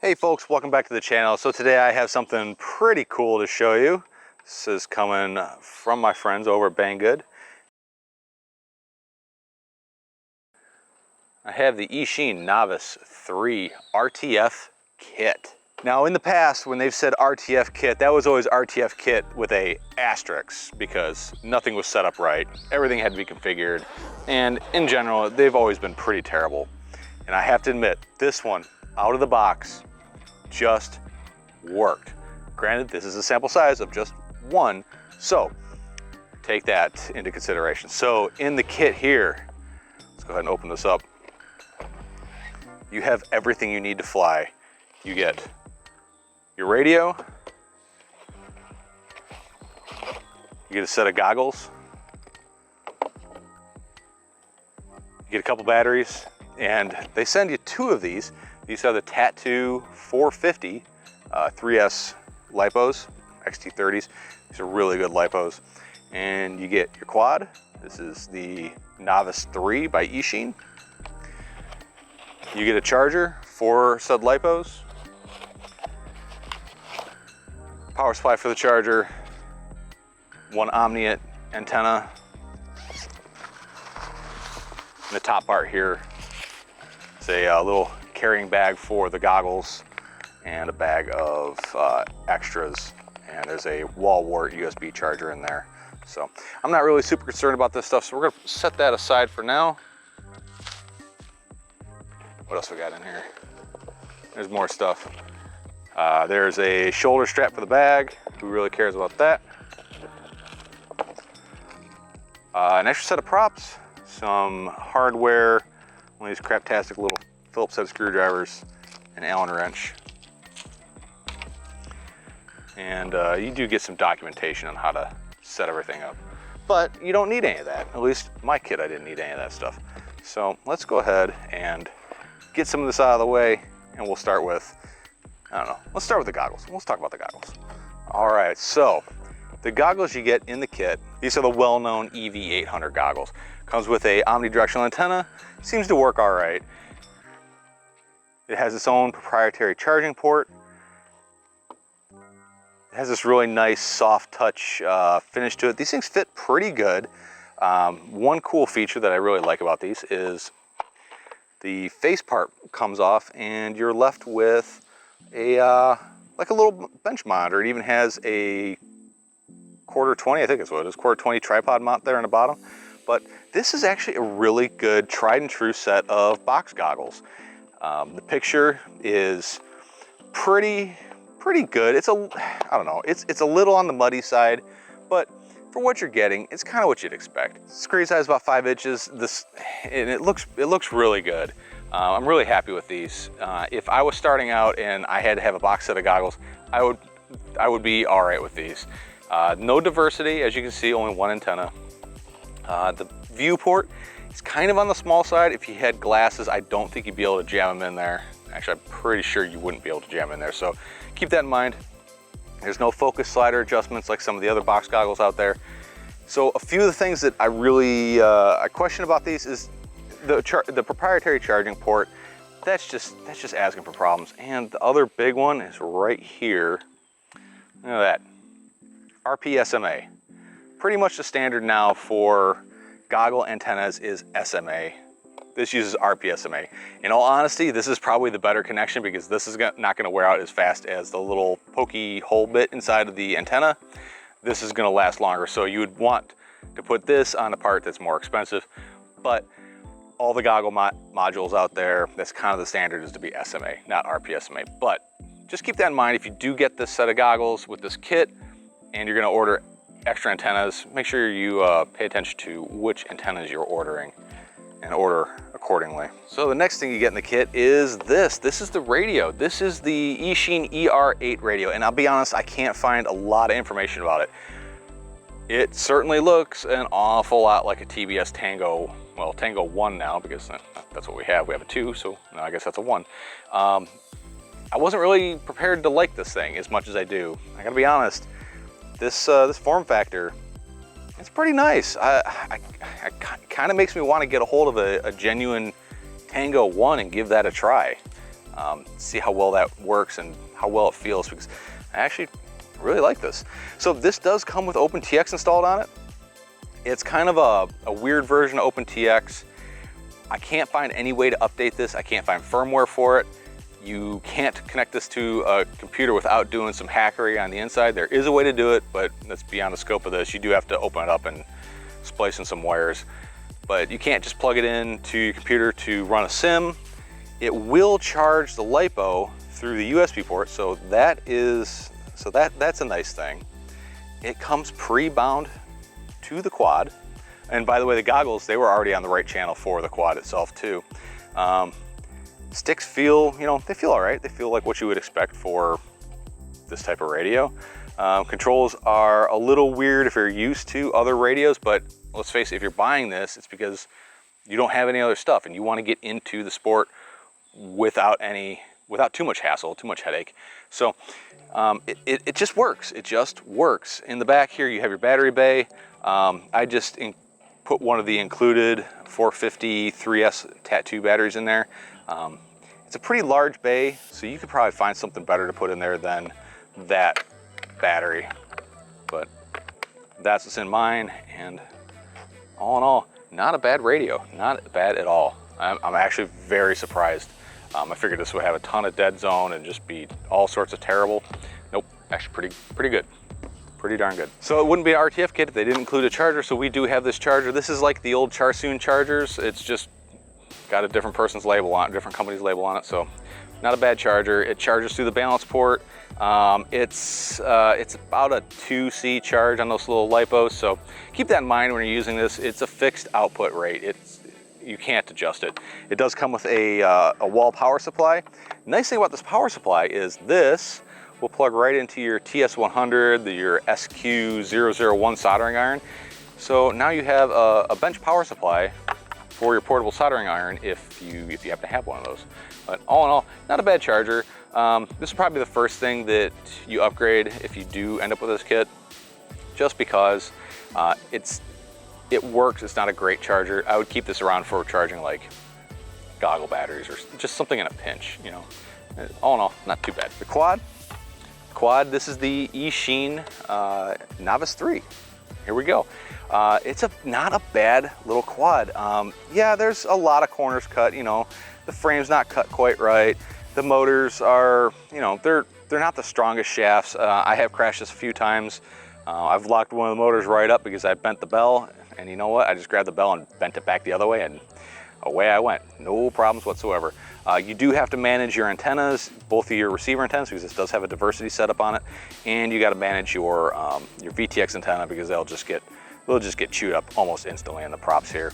Hey folks, welcome back to the channel. So today I have something pretty cool to show you. This is coming from my friends over at Banggood. I have the Eachine Novice 3 RTF kit. Now in the past, when they've said RTF kit, that was always RTF kit with a asterisk because nothing was set up right. Everything had to be configured. And in general, they've always been pretty terrible. And I have to admit, this one, out of the box, just worked. Granted, this is a sample size of just one, so take that into consideration. So in the kit here, let's go ahead and open this up. You have everything you need to fly. You get your radio, you get a set of goggles, you get a couple batteries, and they send you two of these. These are the Tattoo 450 3S lipos, XT30s. These are really good lipos. And you get your quad. This is the Novice 3 by Eachine. You get a charger, 4 said lipos. Power supply for the charger. 1 Omni antenna. And the top part here is a little carrying bag for the goggles and a bag of extras, and there's a wall wart USB charger in there. So I'm not really super concerned about this stuff, so we're gonna set that aside for now. What else we got in here? There's more stuff. There's a shoulder strap for the bag. Who really cares about that? An extra set of props, some hardware, one of these craptastic little Phillips head screwdrivers, an Allen wrench, and you do get some documentation on how to set everything up. But you don't need any of that. At least my kit, I didn't need any of that stuff. So let's go ahead and get some of this out of the way, and we'll start with, I don't know, let's start with the goggles. Let's talk about the goggles. All right, so the goggles you get in the kit, these are the well-known EV800 goggles. Comes with a omnidirectional antenna, seems to work all right. It has its own proprietary charging port. It has this really nice soft touch finish to it. These things fit pretty good. One cool feature that I really like about these is the face part comes off and you're left with a like a little bench monitor. It even has a 1/4-20, I think is what it is, 1/4-20 tripod mount there on the bottom. But this is actually a really good tried and true set of box goggles. The picture is pretty good. It's I don't know, it's a little on the muddy side, but for what you're getting, it's kind of what you'd expect. Screen size is about 5 inches. And it looks really good. I'm really happy with these. If I was starting out and I had to have a box set of goggles, I would be all right with these. No diversity, as you can see, only 1 antenna. The viewport is kind of on the small side. If you had glasses, I don't think you'd be able to jam them in there. Actually, I'm pretty sure you wouldn't be able to jam in there, so keep that in mind. There's no focus slider adjustments like some of the other box goggles out there. So a few of the things that I really I question about these is the proprietary charging port. That's just asking for problems. And the other big one is right here. Look at that. RPSMA. Pretty much the standard now for goggle antennas is SMA. This uses RPSMA. In all honesty, this is probably the better connection because this is not gonna wear out as fast as the little pokey hole bit inside of the antenna. This is gonna last longer, so you would want to put this on a part that's more expensive, but all the goggle modules out there, that's kind of the standard, is to be SMA, not RPSMA. But just keep that in mind if you do get this set of goggles with this kit and you're gonna order extra antennas, make sure you pay attention to which antennas you're ordering and order accordingly. So the next thing you get in the kit is this. This is the radio. This is the Eachine ER8 radio, and I'll be honest, I can't find a lot of information about it. It certainly looks an awful lot like a TBS Tango, well, Tango 1 now, because that's what we have. We have a 2, so no, I guess that's a 1. I wasn't really prepared to like this thing as much as I do. I gotta be honest. This form factor, it's pretty nice. It kind of makes me want to get a hold of a genuine Tango 1 and give that a try. see how well that works and how well it feels, because I actually really like this. So this does come with OpenTX installed on it. It's kind of a weird version of OpenTX. I can't find any way to update this. I can't find firmware for it. You can't connect this to a computer without doing some hackery on the inside. There is a way to do it, but that's beyond the scope of this. You do have to open it up and splice in some wires, but you can't just plug it into your computer to run a sim. It will charge the LiPo through the USB port, so that's a nice thing. It comes pre-bound to the quad, and by the way, the goggles, they were already on the right channel for the quad itself too. Sticks feel, they feel all right. They feel like what you would expect for this type of radio. Controls are a little weird if you're used to other radios, but let's face it, if you're buying this, it's because you don't have any other stuff and you want to get into the sport without too much hassle, too much headache. So it just works. It just works. In the back here, you have your battery bay. I just put one of the included 450 3S Tattoo batteries in there. It's a pretty large bay, so you could probably find something better to put in there than that battery. But that's what's in mine, and all in all, not a bad radio. Not bad at all. I'm actually very surprised. I figured this would have a ton of dead zone and just be all sorts of terrible. Nope, actually pretty good. Pretty darn good. So it wouldn't be an RTF kit if they didn't include a charger, so we do have this charger. This is like the old Charsoon chargers. It's just got a different person's label on it, different company's label on it, so not a bad charger. It charges through the balance port. It's about a 2C charge on those little LiPos, so keep that in mind when you're using this. It's a fixed output rate. You can't adjust it. It does come with a wall power supply. Nice thing about this power supply is this will plug right into your TS100, your SQ001 soldering iron. So now you have a bench power supply for your portable soldering iron if you happen to have one of those. But all in all, not a bad charger. This is probably the first thing that you upgrade if you do end up with this kit, just because it works. It's not a great charger. I would keep this around for charging like goggle batteries or just something in a pinch, All in all, not too bad. The quad, this is the Eachine Novice 3. Here we go. It's not a bad little quad. Yeah, there's a lot of corners cut, the frame's not cut quite right. The motors are, they're not the strongest shafts. I have crashed this a few times. I've locked one of the motors right up because I bent the bell, and you know what? I just grabbed the bell and bent it back the other way, and away I went. No problems whatsoever. You do have to manage your antennas, both of your receiver antennas, because this does have a diversity setup on it, and you got to manage your VTX antenna because they'll just get chewed up almost instantly in the props here.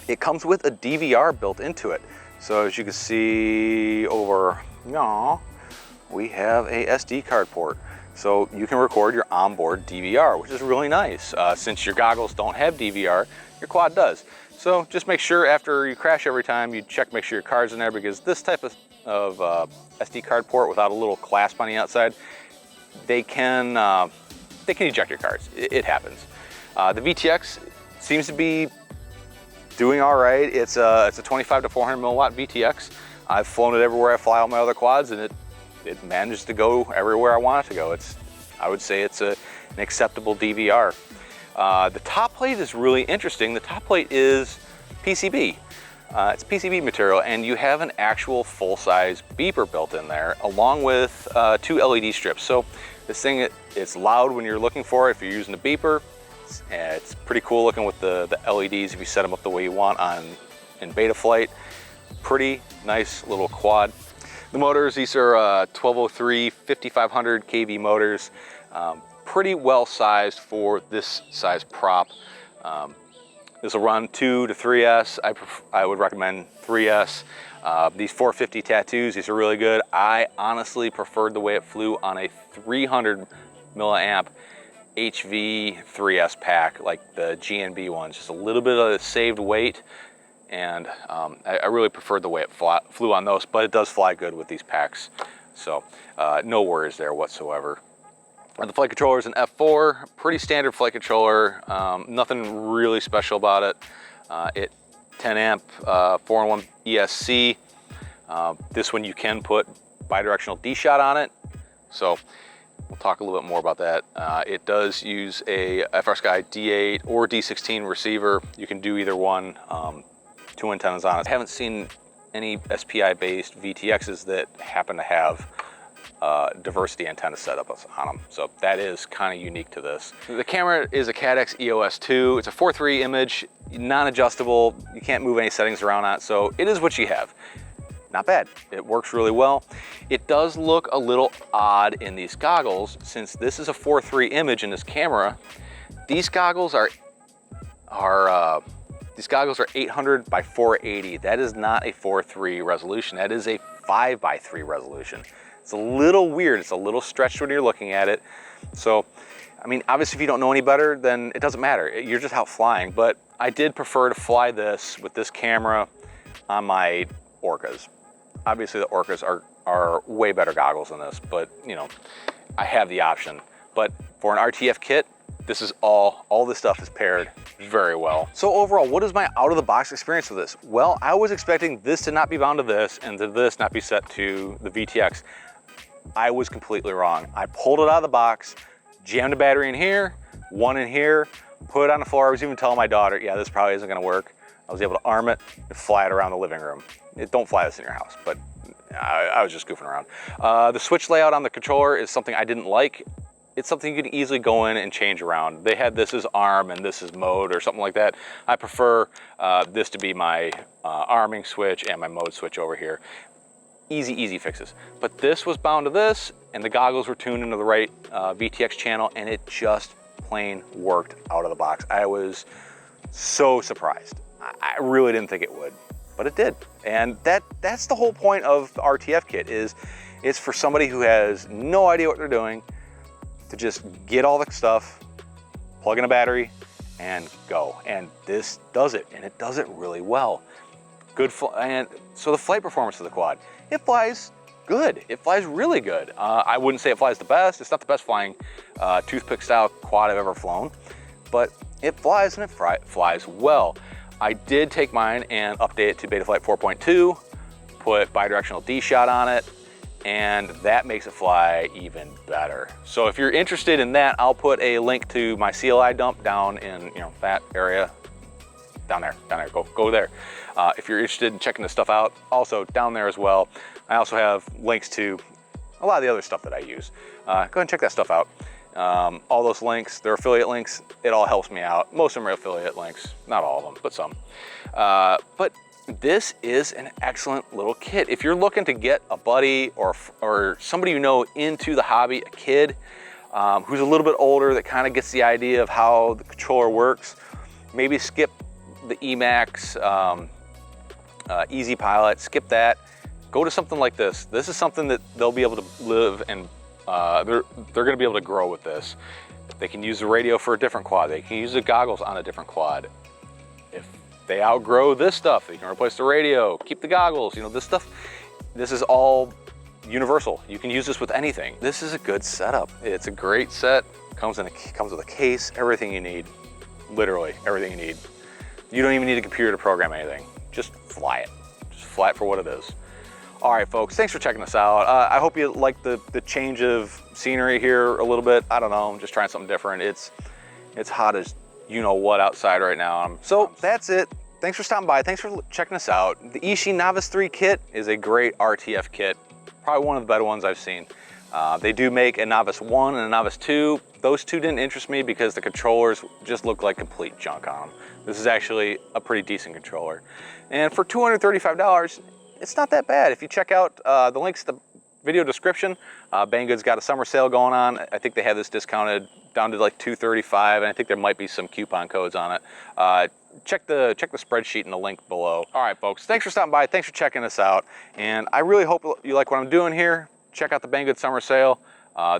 It comes with a DVR built into it. So as you can see over, we have a SD card port. So you can record your onboard DVR, which is really nice. Since your goggles don't have DVR, your quad does. So just make sure after you crash every time, you make sure your card's in there, because this type of SD card port without a little clasp on the outside, they can eject your cards. It happens. The VTX seems to be doing all right. It's a 25 to 400 milliwatt VTX. I've flown it everywhere I fly all my other quads, and it manages to go everywhere I want it to go. I would say it's an acceptable DVR. The top plate is really interesting. The top plate is PCB. It's PCB material, and you have an actual full-size beeper built in there, along with 2 LED strips. So this thing, it's loud when you're looking for it if you're using a beeper. It's pretty cool looking with the LEDs if you set them up the way you want in beta flight. Pretty nice little quad. The motors, these are 1203 5500 kV motors. Pretty well sized for this size prop. This will run 2 to 3S. I would recommend 3S. These 450 tattoos, these are really good. I honestly preferred the way it flew on a 300 milliamp HV 3S pack, like the GNB ones. Just a little bit of saved weight, and I really preferred the way it flew on those, but it does fly good with these packs. So no worries there whatsoever. The flight controller is an F4, pretty standard flight controller, nothing really special about it. 10 amp 4-in-1 ESC. This one you can put bidirectional D-shot on it, so we'll talk a little bit more about that. It does use a FrSky D8 or D16 receiver. You can do either one. 2 antennas on it. I haven't seen any SPI-based VTXs that happen to have diversity antenna setup on them. So that is kind of unique to this. The camera is a Caddx EOS 2. It's a 4:3 image, non-adjustable. You can't move any settings around on it, so it is what you have. Not bad. It works really well. It does look a little odd in these goggles. Since this is a 4:3 image in this camera, these goggles are 800 by 480. That is not a 4:3 resolution. That is a 5:3 resolution. It's a little weird. It's a little stretched when you're looking at it. So, I mean, obviously if you don't know any better, then it doesn't matter. You're just out flying. But I did prefer to fly this with this camera on my Orcas. Obviously the Orcas are way better goggles than this, but you know, I have the option. But for an RTF kit, this is all this stuff is paired very well. So overall, what is my out of the box experience with this? Well, I was expecting this to not be bound to this and to this not be set to the VTX. I was completely wrong. I pulled it out of the box, jammed a battery in here, one in here, put it on the floor. I was even telling my daughter, yeah, this probably isn't gonna work. I was able to arm it and fly it around the living room. Don't fly this in your house, but I was just goofing around. The switch layout on the controller is something I didn't like. It's something you can easily go in and change around. They had this as arm and this is mode or something like that. I prefer this to be my arming switch and my mode switch over here. Easy fixes. But this was bound to this, and the goggles were tuned into the right VTX channel, and it just plain worked out of the box. I was so surprised. I really didn't think it would, but it did. And that's the whole point of the RTF kit. It's for somebody who has no idea what they're doing to just get all the stuff, plug in a battery, and go. And this does it, and it does it really well. And so the flight performance of the quad, it flies good. It flies really good. I wouldn't say it flies the best. It's not the best flying toothpick style quad I've ever flown, but it flies and it flies well. I did take mine and update it to Betaflight 4.2, put bidirectional D-shot on it, and that makes it fly even better. So if you're interested in that, I'll put a link to my CLI dump down in that area. Down there, go there. If you're interested in checking this stuff out, also down there as well. I also have links to a lot of the other stuff that I use. Go ahead and check that stuff out. All those links, they're affiliate links. It all helps me out. Most of them are affiliate links, not all of them, but some. But this is an excellent little kit. If you're looking to get a buddy or somebody you know into the hobby, a kid who's a little bit older that kind of gets the idea of how the controller works, maybe skip the Emax Easy Pilot, skip that. Go to something like this. This is something that they'll be able to live and they're going to be able to grow with this. They can use the radio for a different quad. They can use the goggles on a different quad. If they outgrow this stuff, they can replace the radio, keep the goggles. This stuff, this is all universal. You can use this with anything. This is a good setup. It's a great set. Comes with a case, everything you need. Literally everything you need. You don't even need a computer to program anything. Just fly it. Just fly it for what it is. All right, folks, thanks for checking us out. I hope you like the change of scenery here a little bit. I don't know, I'm just trying something different. It's hot as you know what outside right now. So that's it. Thanks for stopping by. Thanks for checking us out. The Eachine Novice 3 kit is a great RTF kit. Probably one of the better ones I've seen. They do make a Novice 1 and a Novice 2. Those two didn't interest me because the controllers just look like complete junk on them. This is actually a pretty decent controller. And for $235, it's not that bad. If you check out the links to the video description, Banggood's got a summer sale going on. I think they have this discounted down to like $235, and I think there might be some coupon codes on it. Check the spreadsheet in the link below. All right, folks, thanks for stopping by. Thanks for checking us out. And I really hope you like what I'm doing here. Check out the Banggood summer sale.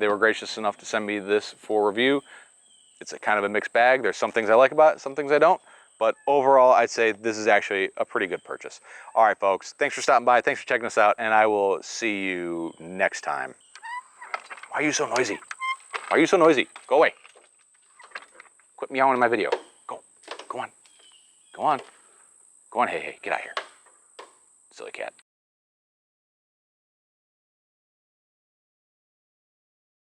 They were gracious enough to send me this for review. It's a kind of a mixed bag. There's some things I like about it, some things I don't. But overall, I'd say this is actually a pretty good purchase. All right, folks, thanks for stopping by. Thanks for checking us out, and I will see you next time. Why are you so noisy? Why are you so noisy? Go away. Quit meowing in my video. Go on. Go on. Go on, hey, get out of here. Silly cat.